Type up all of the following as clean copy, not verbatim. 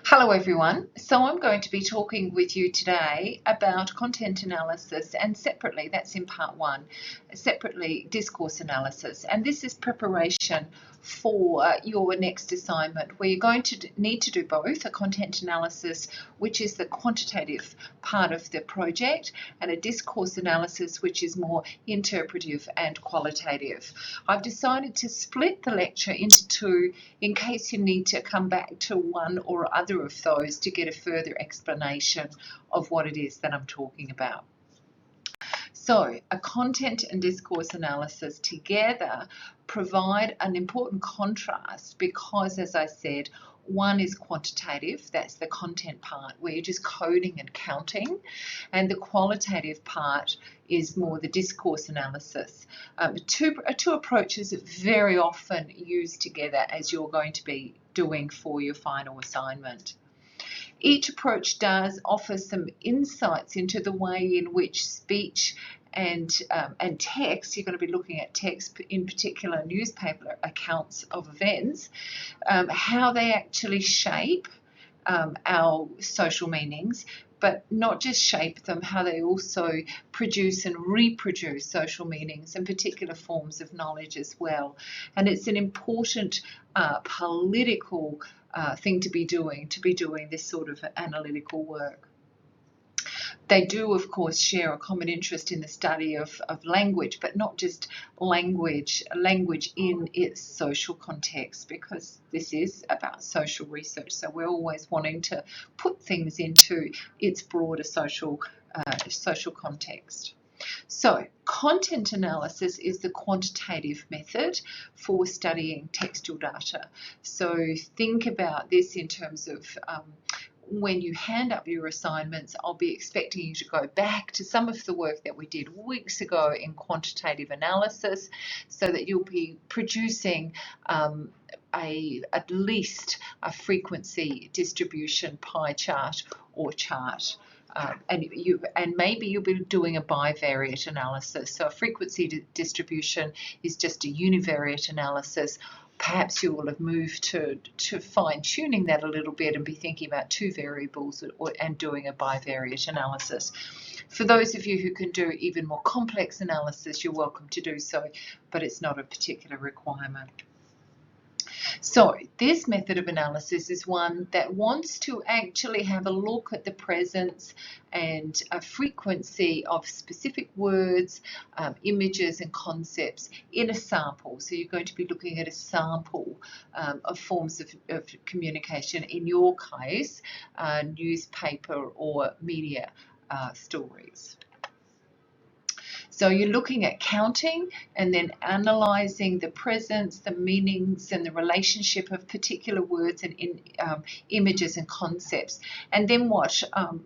Hello everyone. So I'm going to be talking with you today about content analysis and separately, that's in part one, separately discourse analysis. And this is preparation for your next assignment where you're going to need to do both a content analysis, which is the quantitative part of the project, and a discourse analysis, which is more interpretive and qualitative. I've decided to split the lecture into two in case you need to come back to one or other of those to get a further explanation of what it is that I'm talking about. So, a content and discourse analysis together provide an important contrast because, as I said, one is quantitative, that's the content part where you're just coding and counting, and the qualitative part is more the discourse analysis. Two approaches very often used together as you're going to be doing for your final assignment. Each approach does offer some insights into the way in which speech and text, you're going to be looking at text, in particular newspaper accounts of events, how they actually shape our social meanings, but not just shape them, how they also produce and reproduce social meanings and particular forms of knowledge as well. And it's an important political thing to be doing this sort of analytical work. They do, of course, share a common interest in the study of language, but not just language in its social context, because this is about social research. So we're always wanting to put things into its broader social context. So, content analysis is the quantitative method for studying textual data. So, think about this in terms of when you hand up your assignments, I'll be expecting you to go back to some of the work that we did weeks ago in quantitative analysis so that you'll be producing at least a frequency distribution pie chart or chart. And maybe you'll be doing a bivariate analysis. So a frequency distribution is just a univariate analysis. Perhaps you will have moved to fine-tuning that a little bit and be thinking about two variables and doing a bivariate analysis. For those of you who can do even more complex analysis, you're welcome to do so, but it's not a particular requirement. So this method of analysis is one that wants to actually have a look at the presence and a frequency of specific words, images and concepts in a sample. So you're going to be looking at a sample of forms of communication, in your case, newspaper or media stories. So you're looking at counting and then analysing the presence, the meanings and the relationship of particular words and images and concepts. And then what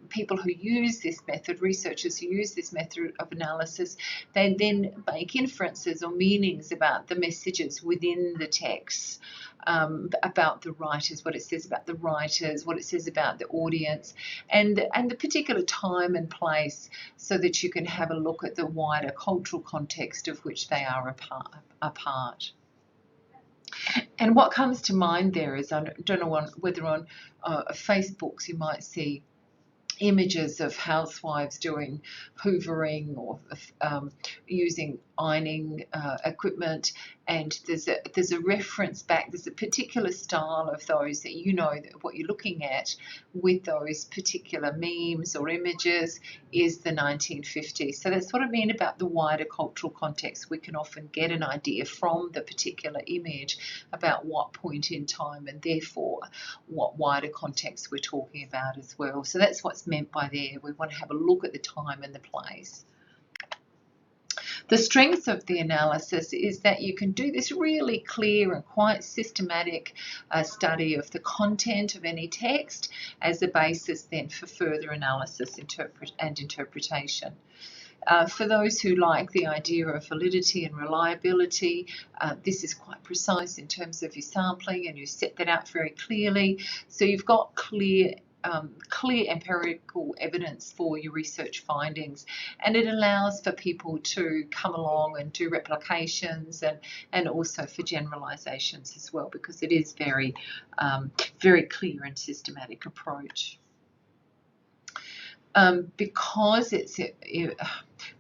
people who use this method, researchers who use this method of analysis, they then make inferences or meanings about the messages within the text. About the writers, what it says about the writers, what it says about the audience, and the particular time and place, so that you can have a look at the wider cultural context of which they are a part. And what comes to mind there is, I don't know whether on Facebooks you might see images of housewives doing hoovering or using ironing equipment, and there's a reference back, there's a particular style of those that you know that what you're looking at with those particular memes or images is the 1950s. So that's what I mean about the wider cultural context. We can often get an idea from the particular image about what point in time and therefore what wider context we're talking about as well. So that's what's meant by there. We want to have a look at the time and the place. The strength of the analysis is that you can do this really clear and quite systematic study of the content of any text as a basis then for further analysis and interpretation. For those who like the idea of validity and reliability, this is quite precise in terms of your sampling, and you set that out very clearly. So you've got clear clear empirical evidence for your research findings, and it allows for people to come along and do replications and also for generalizations as well, because it is very clear and systematic approach. Because it's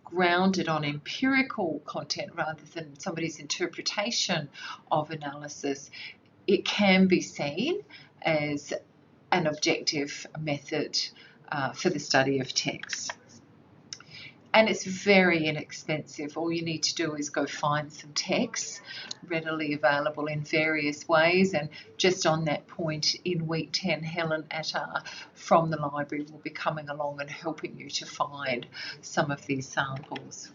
grounded on empirical content rather than somebody's interpretation of analysis, it can be seen as an objective method for the study of text. And it's very inexpensive. All you need to do is go find some texts readily available in various ways. And just on that point, in week 10, Helen Attar from the library will be coming along and helping you to find some of these samples.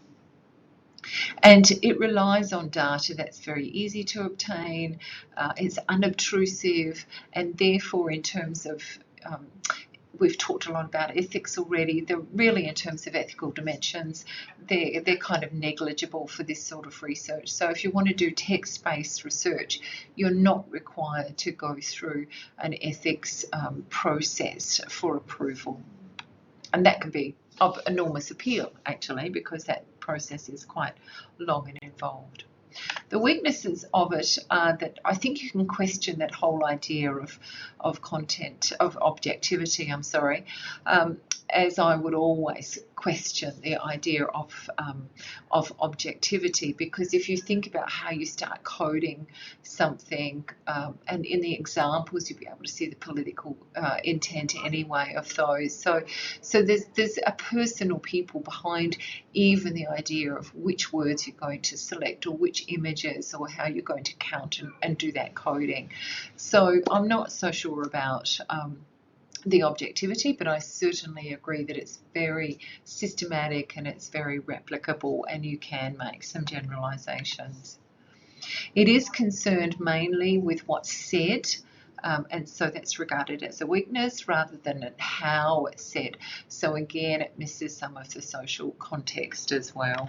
And it relies on data that's very easy to obtain, it's unobtrusive, and therefore in terms of we've talked a lot about ethics already. They're really, in terms of ethical dimensions, they're kind of negligible for this sort of research. So if you want to do text-based research, you're not required to go through an ethics process for approval. And that can be of enormous appeal, actually, because that process is quite long and involved. The weaknesses of it are that I think you can question that whole idea of content, of objectivity, as I would always question the idea of objectivity, because if you think about how you start coding something, and in the examples you'll be able to see the political intent anyway of those. So there's a personal people behind even the idea of which words you're going to select or which images or how you're going to count and do that coding. So I'm not so sure about the objectivity, but I certainly agree that it's very systematic and it's very replicable, and you can make some generalizations. It is concerned mainly with what's said, and so that's regarded as a weakness rather than how it's said. So again, it misses some of the social context as well.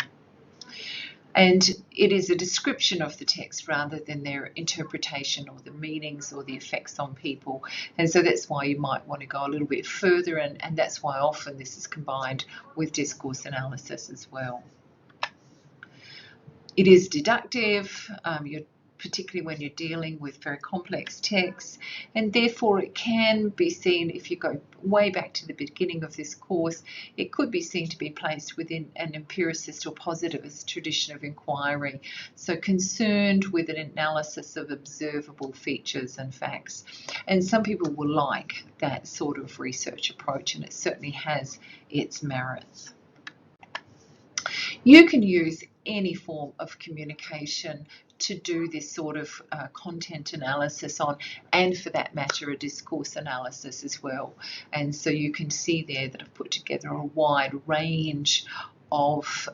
And it is a description of the text rather than their interpretation or the meanings or the effects on people. And so that's why you might want to go a little bit further, and that's why often this is combined with discourse analysis as well. It is deductive, particularly when you're dealing with very complex texts, and therefore it can be seen, if you go way back to the beginning of this course, it could be seen to be placed within an empiricist or positivist tradition of inquiry, so concerned with an analysis of observable features and facts. And some people will like that sort of research approach, and it certainly has its merits. You can use any form of communication to do this sort of content analysis on, and for that matter, a discourse analysis as well. And so you can see there that I've put together a wide range of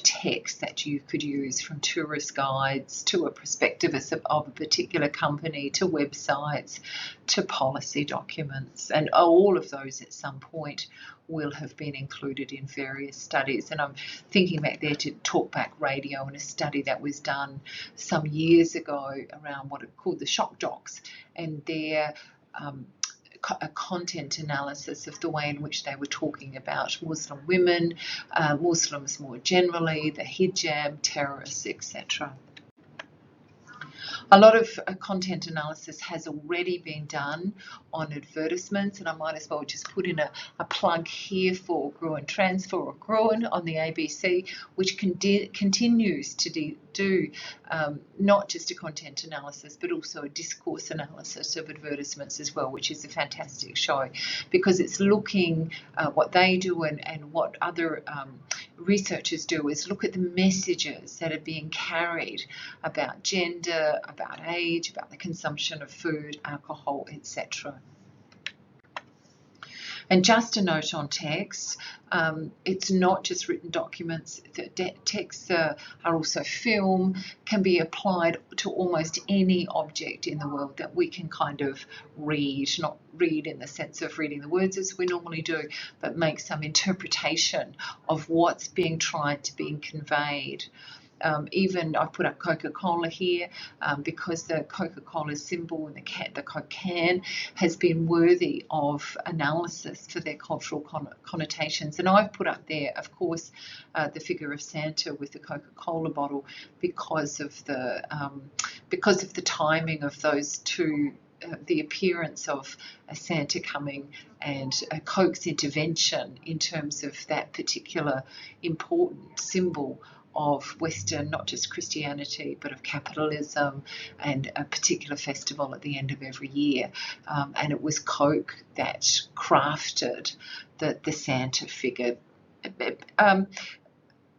text that you could use, from tourist guides to a prospectivist of a particular company to websites to policy documents, and all of those at some point will have been included in various studies. And I'm thinking back there to Talkback Radio and a study that was done some years ago around what are called the shock docs, and their a content analysis of the way in which they were talking about Muslim women, Muslims more generally, the hijab, terrorists, etc. A lot of content analysis has already been done on advertisements, and I might as well just put in a plug here for Gruen Transfer, or Gruen on the ABC, which continues to do not just a content analysis but also a discourse analysis of advertisements as well, which is a fantastic show, because it's looking what they do and what other researchers do is look at the messages that are being carried about gender, about age, about the consumption of food, alcohol, etc. And just a note on text, it's not just written documents. Texts are also film, can be applied to almost any object in the world that we can kind of read, not read in the sense of reading the words as we normally do, but make some interpretation of what's being tried to be conveyed. even I've put up Coca-Cola here because the Coca-Cola symbol and the Coke can has been worthy of analysis for their cultural connotations. And I've put up there, of course, the figure of Santa with the Coca-Cola bottle because of the timing of those two. The appearance of a Santa coming and a Coke's intervention in terms of that particular important symbol of Western, not just Christianity, but of capitalism and a particular festival at the end of every year. And it was Coke that crafted the Santa figure.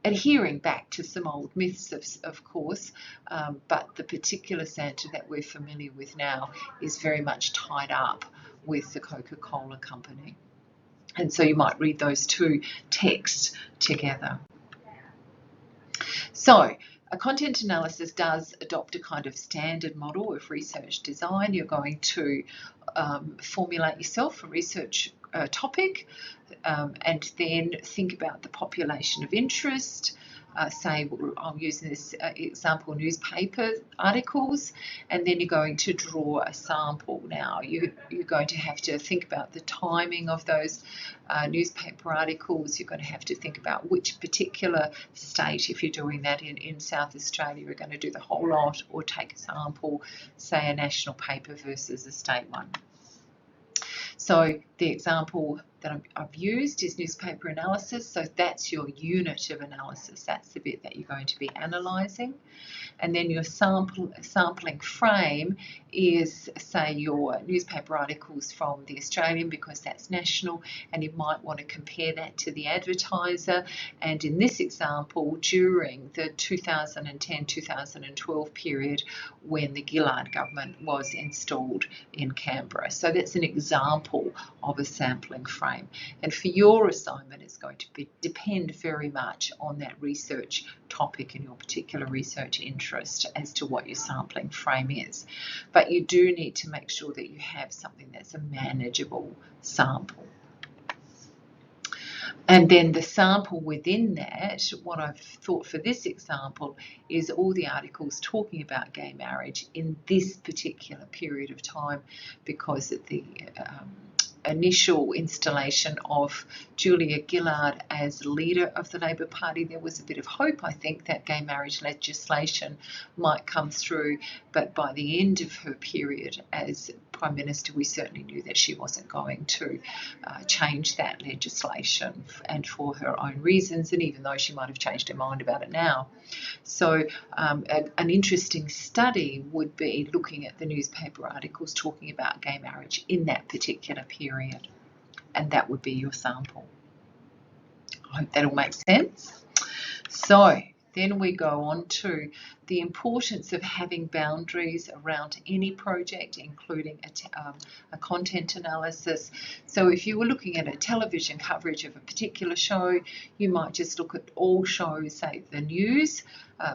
Adhering back to some old myths, of course, but the particular Santa that we're familiar with now is very much tied up with the Coca-Cola company. And so you might read those two texts together. So a content analysis does adopt a kind of standard model of research design. You're going to formulate yourself a research topic and then think about the population of interest. Say, I'm using this example, newspaper articles, and then you're going to draw a sample. Now, you're going to have to think about the timing of those newspaper articles. You're going to have to think about which particular state, if you're doing that in South Australia, you're going to do the whole lot or take a sample, say a national paper versus a state one. So the example that I've used is newspaper analysis. So that's your unit of analysis. That's the bit that you're going to be analysing. And then your sampling frame is, say, your newspaper articles from The Australian, because that's national, and you might want to compare that to The Advertiser. And in this example, during the 2010-2012 period when the Gillard government was installed in Canberra. So that's an example of a sampling frame. And for your assignment, it's going to depend very much on that research topic and your particular research interest as to what your sampling frame is. But you do need to make sure that you have something that's a manageable sample. And then the sample within that, what I've thought for this example is all the articles talking about gay marriage in this particular period of time, because at the initial installation of Julia Gillard as leader of the Labor Party, there was a bit of hope, I think, that gay marriage legislation might come through. But by the end of her period as Prime Minister, we certainly knew that she wasn't going to change that legislation, and for her own reasons, and even though she might have changed her mind about it now. So an interesting study would be looking at the newspaper articles talking about gay marriage in that particular period, and that would be your sample. I hope that all makes sense. So then we go on to the importance of having boundaries around any project, including a content analysis. So if you were looking at a television coverage of a particular show, you might just look at all shows, say the news,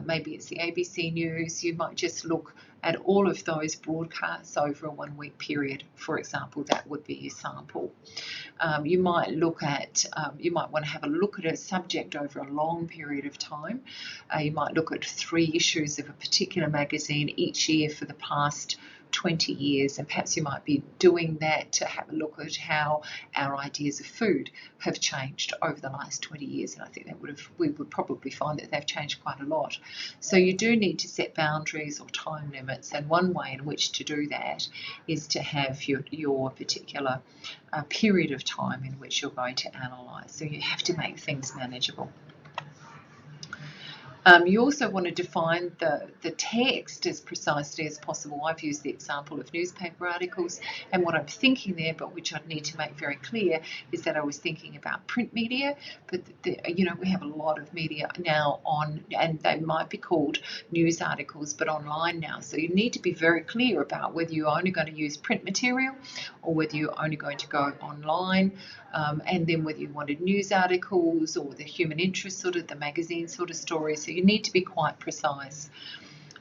maybe it's the ABC News. You might just look at all of those broadcasts over a 1 week period, for example. That would be your sample. You might look at, you might want to have a look at a subject over a long period of time. You might look at 3 issues of a particular magazine each year for the past 20 years, and perhaps you might be doing that to have a look at how our ideas of food have changed over the last 20 years, and I think that we would probably find that they've changed quite a lot. So you do need to set boundaries or time limits, and one way in which to do that is to have your particular period of time in which you're going to analyse. So you have to make things manageable. You also want to define the text as precisely as possible. I've used the example of newspaper articles, and what I'm thinking there, but which I'd need to make very clear, is that I was thinking about print media, but we have a lot of media now on, and they might be called news articles, but online now. So you need to be very clear about whether you're only going to use print material or whether you're only going to go online, and then whether you wanted news articles or the human interest sort of, the magazine sort of story. So you need to be quite precise.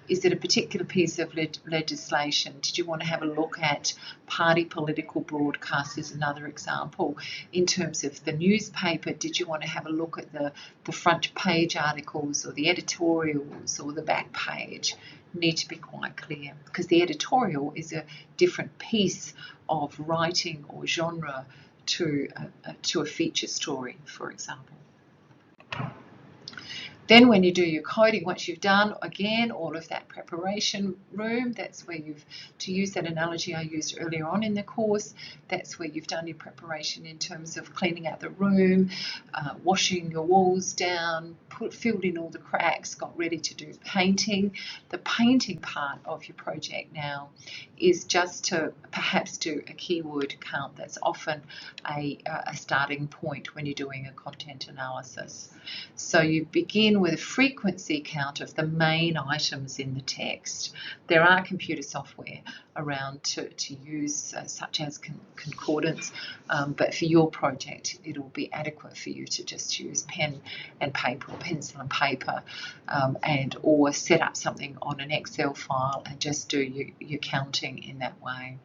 Is it a particular piece of legislation? Did you want to have a look at party political broadcasts as another example? In terms of the newspaper, did you want to have a look at the front page articles or the editorials or the back page? Need to be quite clear, because the editorial is a different piece of writing or genre to a feature story, for example. Then when you do your coding, once you've done, again, all of that preparation room, that's where you've, to use that analogy I used earlier on in the course, that's where you've done your preparation in terms of cleaning out the room, washing your walls down, filled in all the cracks, got ready to do painting. The painting part of your project now is just to perhaps do a keyword count. That's often a starting point when you're doing a content analysis. So you begin with a frequency count of the main items in the text. There are computer software around to use, such as Concordance, but for your project it'll be adequate for you to just use pen and paper, or pencil and paper, or set up something on an Excel file and just do your counting in that way.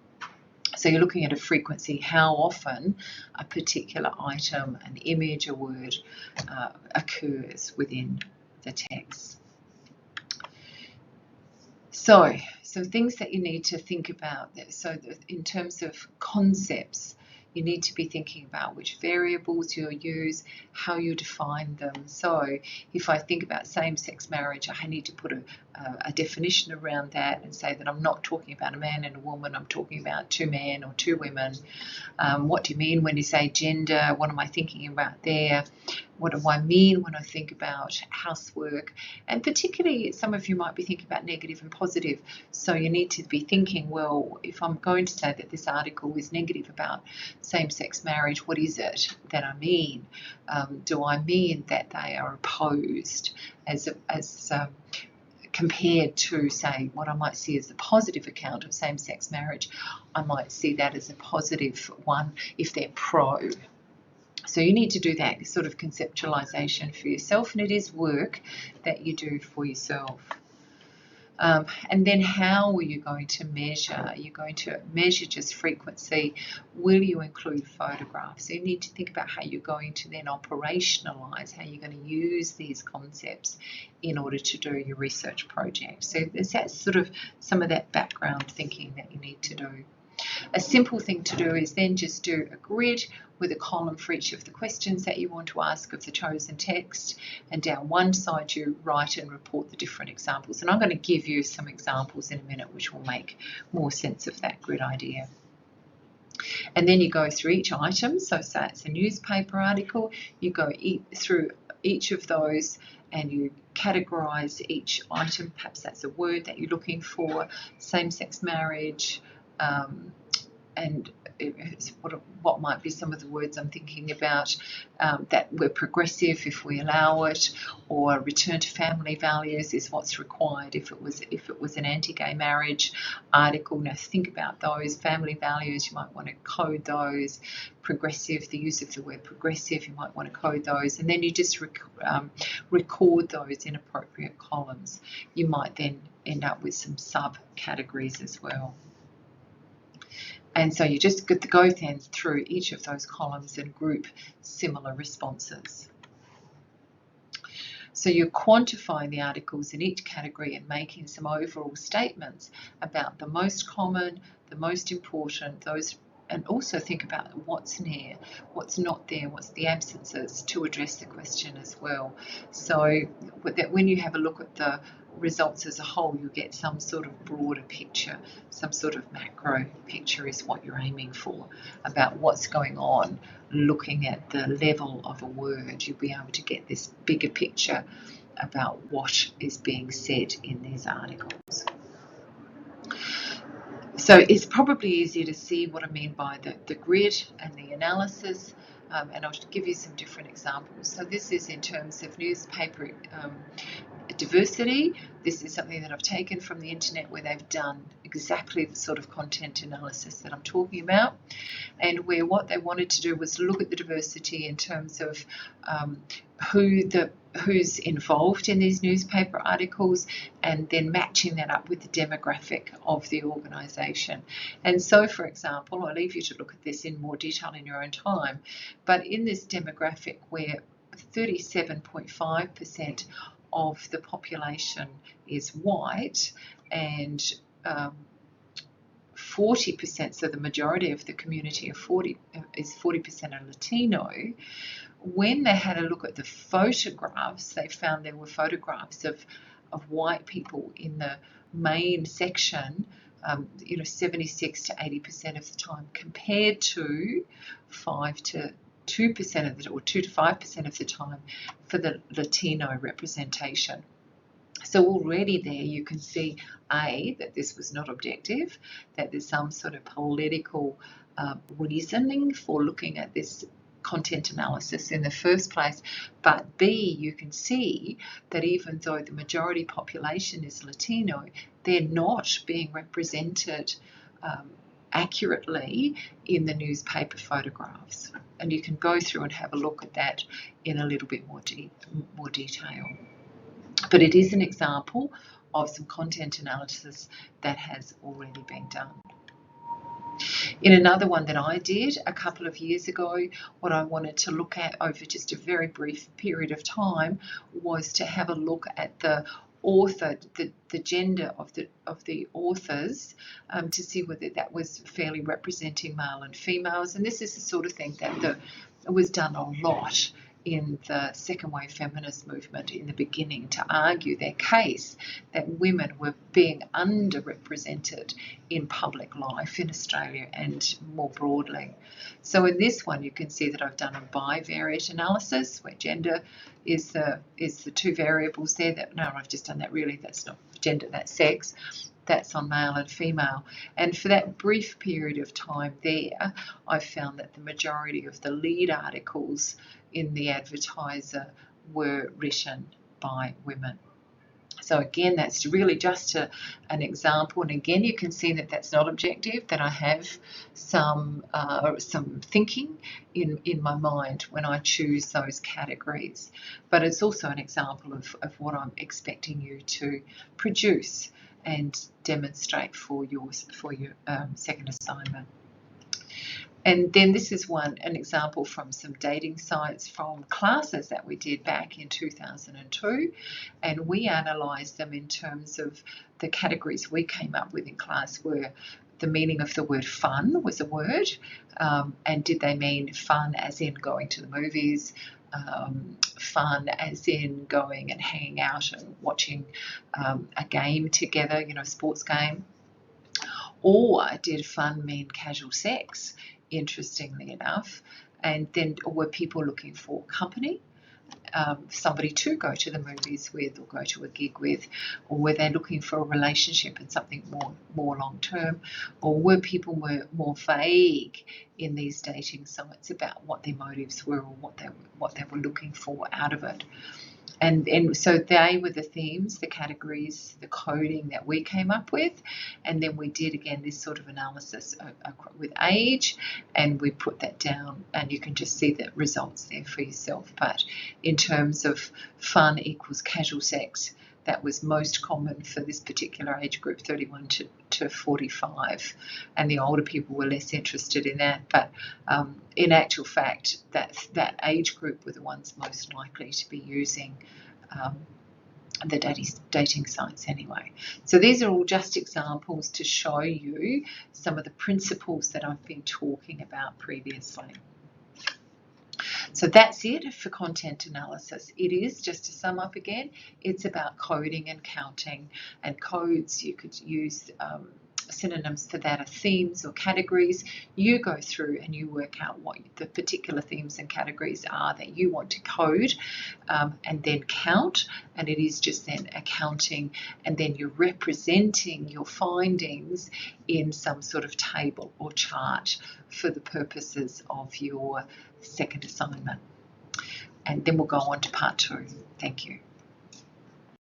So you're looking at a frequency, how often a particular item, an image, a word occurs within the text. So things that you need to think about. So in terms of concepts, you need to be thinking about which variables you'll use, how you define them. So if I think about same-sex marriage, I need to put a definition around that and say that I'm not talking about a man and a woman, I'm talking about two men or two women. What do you mean when you say gender? What am I thinking about there? What do I mean when I think about housework? And particularly, some of you might be thinking about negative and positive. So you need to be thinking, well, if I'm going to say that this article is negative about same-sex marriage, what is it that I mean? Do I mean that they are opposed as compared to, say, what I might see as a positive account of same-sex marriage? I might see that as a positive one if they're pro. So you need to do that sort of conceptualization for yourself, and it is work that you do for yourself. And then how are you going to measure? Are you going to measure just frequency? Will you include photographs? So you need to think about how you're going to then operationalize, how you're going to use these concepts in order to do your research project. So that's sort of some of that background thinking that you need to do. A simple thing to do is then just do a grid with a column for each of the questions that you want to ask of the chosen text, and down one side you write and report the different examples. And I'm going to give you some examples in a minute which will make more sense of that grid idea. And then you go through each item. So say it's a newspaper article, you go through each of those and you categorize each item. Perhaps that's a word that you're looking for, same-sex marriage, and what might be some of the words I'm thinking about, that we're progressive if we allow it, or return to family values is what's required if it was an anti-gay marriage article. Now think about those family values, you might want to code those. Progressive, the use of the word progressive, you might want to code those, and then you just record those in appropriate columns. You might then end up with some subcategories as well. And so you just get to go then through each of those columns and group similar responses. So you're quantifying the articles in each category and making some overall statements about the most common, the most important, those, and also think about what's near, what's not there, what's the absences, to address the question as well. So that when you have a look at the results as a whole, you get some sort of broader picture, some sort of macro picture is what you're aiming for about what's going on. Looking at the level of a word, you'll be able to get this bigger picture about what is being said in these articles. So it's probably easier to see what I mean by the grid and the analysis, and I'll give you some different examples. So this is in terms of newspaper diversity. This is something that I've taken from the internet where they've done exactly the sort of content analysis that I'm talking about, and where what they wanted to do was look at the diversity in terms of who the who's involved in these newspaper articles, and then matching that up with the demographic of the organisation. And so, for example, I'll leave you to look at this in more detail in your own time, but in this demographic where 37.5% of the population is white and 40%, so the majority of the community is 40% are Latino. When they had a look at the photographs, they found there were photographs of white people in the main section, 76 to 80% of the time, compared to 5 to 2% of the, or 2 to 5% of the time for the Latino representation. So already there you can see, A, that this was not objective, that there's some sort of political reasoning for looking at this content analysis in the first place, but B, you can see that even though the majority population is Latino, they're not being represented accurately in the newspaper photographs. And you can go through and have a look at that in a little bit more detail. But it is an example of some content analysis that has already been done. In another one that I did a couple of years ago, what I wanted to look at over just a very brief period of time was to have a look at the author, the gender of the authors, to see whether that was fairly representing male and females. And this is the sort of thing that was done a lot in the second wave feminist movement in the beginning, to argue their case that women were being underrepresented in public life in Australia and more broadly. So in this one you can see that I've done a bivariate analysis where gender is the two variables there. I've just done that, really, that's not gender, that's sex. That's on male and female. And for that brief period of time there, I found that the majority of the lead articles in the Advertiser were written by women. So again, that's really just an example. And again, you can see that that's not objective, that I have some thinking in my mind when I choose those categories. But it's also an example of what I'm expecting you to produce and demonstrate for your second assignment. And then this is an example from some dating sites from classes that we did back in 2002, and we analysed them in terms of the categories we came up with in class were the meaning of the word fun was a word, and did they mean fun as in going to the movies, fun as in going and hanging out and watching a game together, a sports game, or did fun mean casual sex, interestingly enough? And then were people looking for company, somebody to go to the movies with or go to a gig with, or were they looking for a relationship and something more long term, or were people more vague in these dating sites about what their motives were or what they were looking for out of it? And so they were the themes, the categories, the coding that we came up with. And then we did, again, this sort of analysis with age, and we put that down, and you can just see the results there for yourself. But in terms of fun equals casual sex, that was most common for this particular age group, 31 to 45, and the older people were less interested in that. But in actual fact, that age group were the ones most likely to be using the dating sites anyway. So these are all just examples to show you some of the principles that I've been talking about previously. So that's it for content analysis. It is, just to sum up again, it's about coding and counting, and codes, you could use synonyms for that are themes or categories. You go through and you work out what the particular themes and categories are that you want to code, and then count, and it is just then accounting, and then you're representing your findings in some sort of table or chart for the purposes of your second assignment. And then we'll go on to part 2. Thank you.